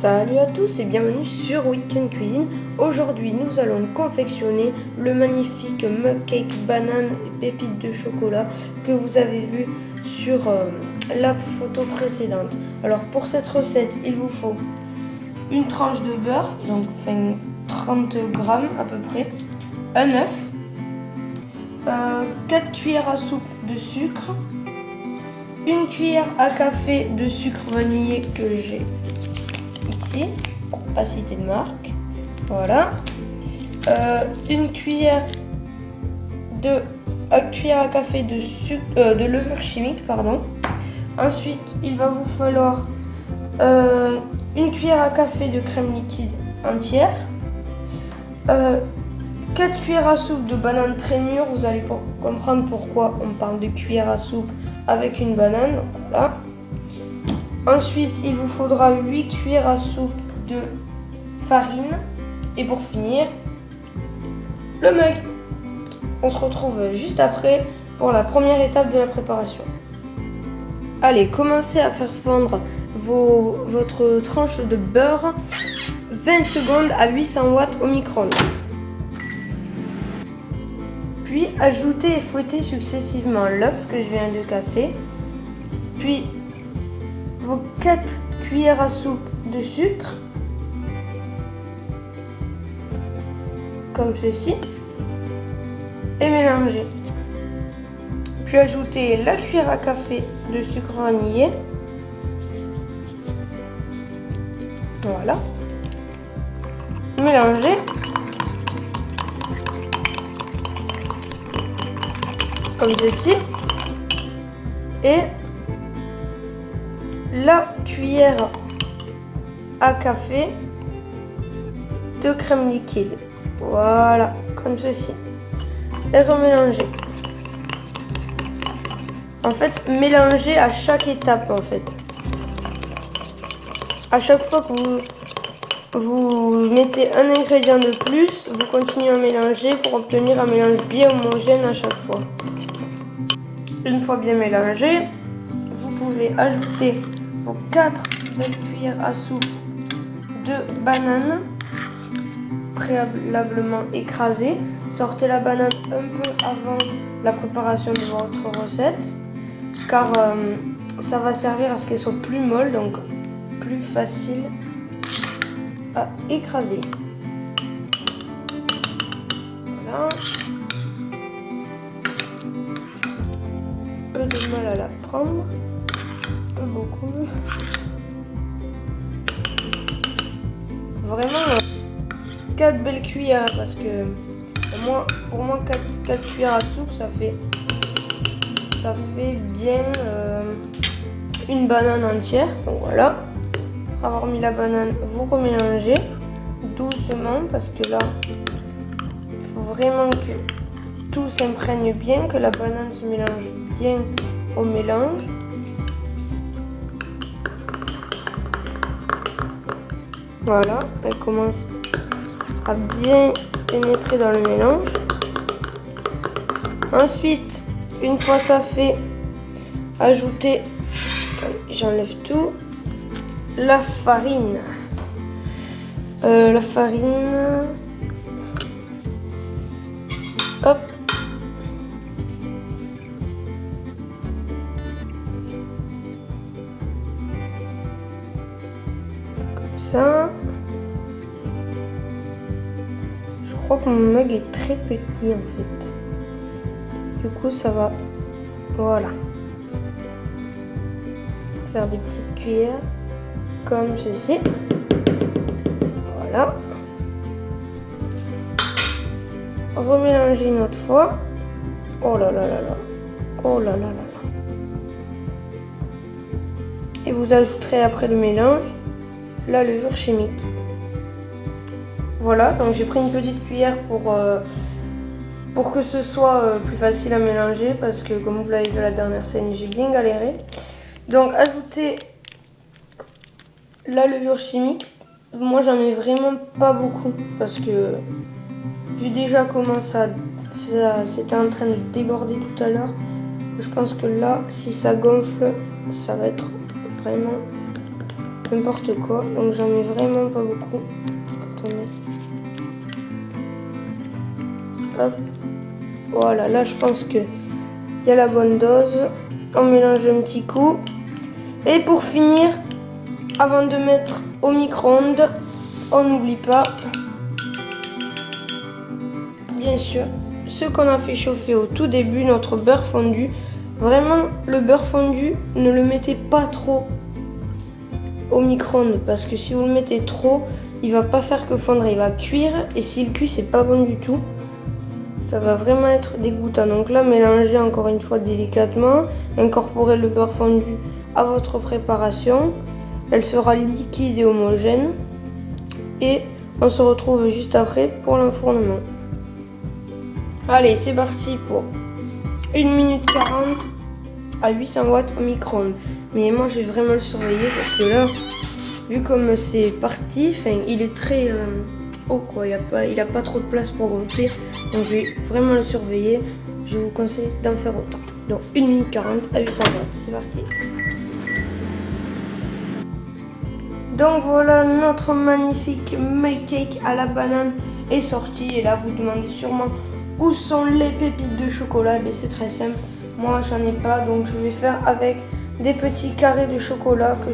Salut à tous et bienvenue sur Weekend Cuisine. Aujourd'hui nous allons confectionner le magnifique mug cake banane et pépites de chocolat que vous avez vu sur la photo précédente. Alors pour cette recette il vous faut une tranche de beurre, donc 30 grammes à peu près, un œuf, 4 cuillères à soupe de sucre, une cuillère à café de sucre vanillé que j'ai ici, pour pas citer de marque, voilà, une cuillère à café de sucre, de levure chimique, pardon. Ensuite, il va vous falloir une cuillère à café de crème liquide entière, 4 cuillères à soupe de banane très mûre. Vous allez comprendre pourquoi on parle de cuillère à soupe avec une banane, voilà. Ensuite, il vous faudra 8 cuillères à soupe de farine. Et pour finir, le mug. On se retrouve juste après pour la première étape de la préparation. Allez, commencez à faire fondre votre tranche de beurre 20 secondes à 800 watts au micro-ondes. Puis, ajoutez et fouettez successivement l'œuf que je viens de casser. Puis, vos 4 cuillères à soupe de sucre, comme ceci, et mélangez. Puis ajoutez la cuillère à café de sucre vanillé, voilà, mélangez, comme ceci, et la cuillère à café de crème liquide, voilà, comme ceci, et remélangez. En fait, mélangez à chaque étape, en fait. À chaque fois que vous mettez un ingrédient de plus, vous continuez à mélanger pour obtenir un mélange bien homogène à chaque fois. Une fois bien mélangé, vous pouvez ajouter vos 4 belles cuillères à soupe de banane préalablement écrasée. Sortez la banane un peu avant la préparation de votre recette, car ça va servir à ce qu'elle soit plus molle, donc plus facile à écraser. Voilà. Un peu de mal à la prendre, pas beaucoup. Vraiment 4 belles cuillères, parce que pour moi 4 cuillères à soupe ça fait bien une banane entière. Donc voilà, après avoir mis la banane, vous remélangez doucement, parce que là il faut vraiment que tout s'imprègne bien, que la banane se mélange bien au mélange. Voilà, elle commence à bien pénétrer dans le mélange. Ensuite, une fois ça fait, ajoutez, j'enlève tout, la farine. La farine, hop, comme ça. Je crois que mon mug est très petit en fait. Du coup ça va, voilà, faire des petites cuillères comme ceci, voilà, remélanger une autre fois. Oh là là là là, oh là là là là. Et vous ajouterez après le mélange la levure chimique. Voilà, donc j'ai pris une petite cuillère pour que ce soit plus facile à mélanger, parce que comme vous l'avez vu à la dernière scène, j'ai bien galéré. Donc ajoutez la levure chimique. Moi j'en mets vraiment pas beaucoup, parce que vu déjà comment ça c'était en train de déborder tout à l'heure, je pense que là si ça gonfle ça va être vraiment n'importe quoi. Donc j'en mets vraiment pas beaucoup. Attendez. Hop. Voilà, là je pense que il y a la bonne dose. On mélange un petit coup. Et pour finir, avant de mettre au micro-ondes, on n'oublie pas, bien sûr, ce qu'on a fait chauffer au tout début, notre beurre fondu. Vraiment, le beurre fondu, ne le mettez pas trop au micro-ondes parce que si vous le mettez trop, il va pas faire que fondre, il va cuire et s'il cuit, c'est pas bon du tout. Ça va vraiment être dégoûtant. Donc là, mélangez encore une fois délicatement, incorporez le beurre fondu à votre préparation. Elle sera liquide et homogène. Et on se retrouve juste après pour l'enfournement. Allez, c'est parti pour 1 minute 40 à 800 watts au micro-ondes. Mais moi, je vais vraiment le surveiller parce que là, vu comme c'est parti, il est très haut, quoi. Il a pas trop de place pour gonfler. Donc, je vais vraiment le surveiller. Je vous conseille d'en faire autant. Donc, 1 minute 40 à 800 watts. C'est parti. Donc, voilà, notre magnifique mug cake à la banane est sorti. Et là, vous demandez sûrement où sont les pépites de chocolat. Mais c'est très simple. Moi, j'en ai pas. Donc, je vais faire avec des petits carrés de chocolat que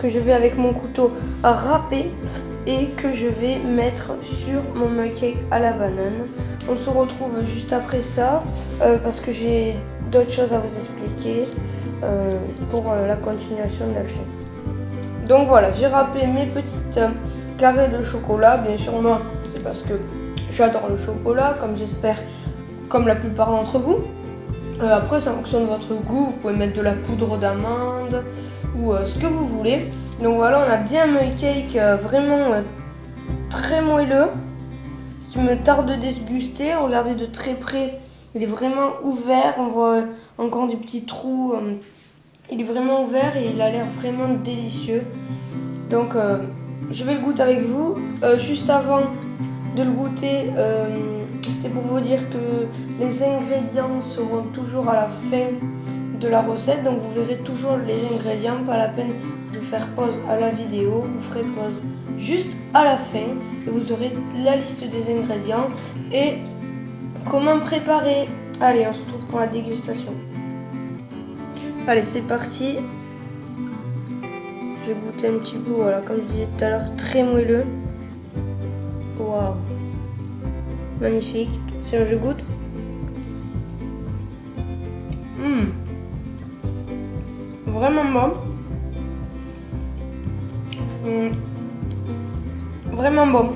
je vais avec mon couteau râper et que je vais mettre sur mon mug cake à la banane. On se retrouve juste après ça parce que j'ai d'autres choses à vous expliquer pour la continuation de la chaîne. Donc voilà, j'ai râpé mes petites carrés de chocolat. Bien sûr, moi, c'est parce que j'adore le chocolat, comme j'espère, comme la plupart d'entre vous. Après, ça fonctionne de votre goût. Vous pouvez mettre de la poudre d'amande ou ce que vous voulez. Donc voilà, on a bien un mug cake vraiment très moelleux qui me tarde de déguster. Regardez de très près, il est vraiment ouvert. On voit encore des petits trous. Il est vraiment ouvert et il a l'air vraiment délicieux. Donc je vais le goûter avec vous. Juste avant de le goûter, c'était pour vous dire que les ingrédients seront toujours à la fin de la recette. Donc vous verrez toujours les ingrédients, pas la peine de faire pause à la vidéo. Vous ferez pause juste à la fin et vous aurez la liste des ingrédients et comment préparer. Allez, on se retrouve pour la dégustation. Allez, c'est parti. Je vais goûter un petit peu, voilà, comme je disais tout à l'heure, très moelleux. Waouh, magnifique. Tiens, je goûte. Vraiment bon. Vraiment bon.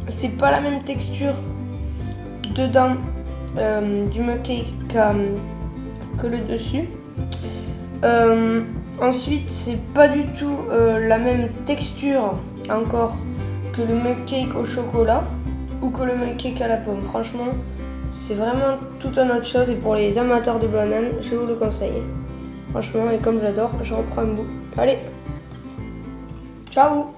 C'est pas la même texture dedans du mug cake que le dessus. Ensuite, c'est pas du tout la même texture encore que le mug cake au chocolat ou que le mug cake à la pomme. Franchement, c'est vraiment tout un autre chose et pour les amateurs de bananes, je vous le conseille. Franchement, et comme j'adore, je reprends un bout. Allez, ciao!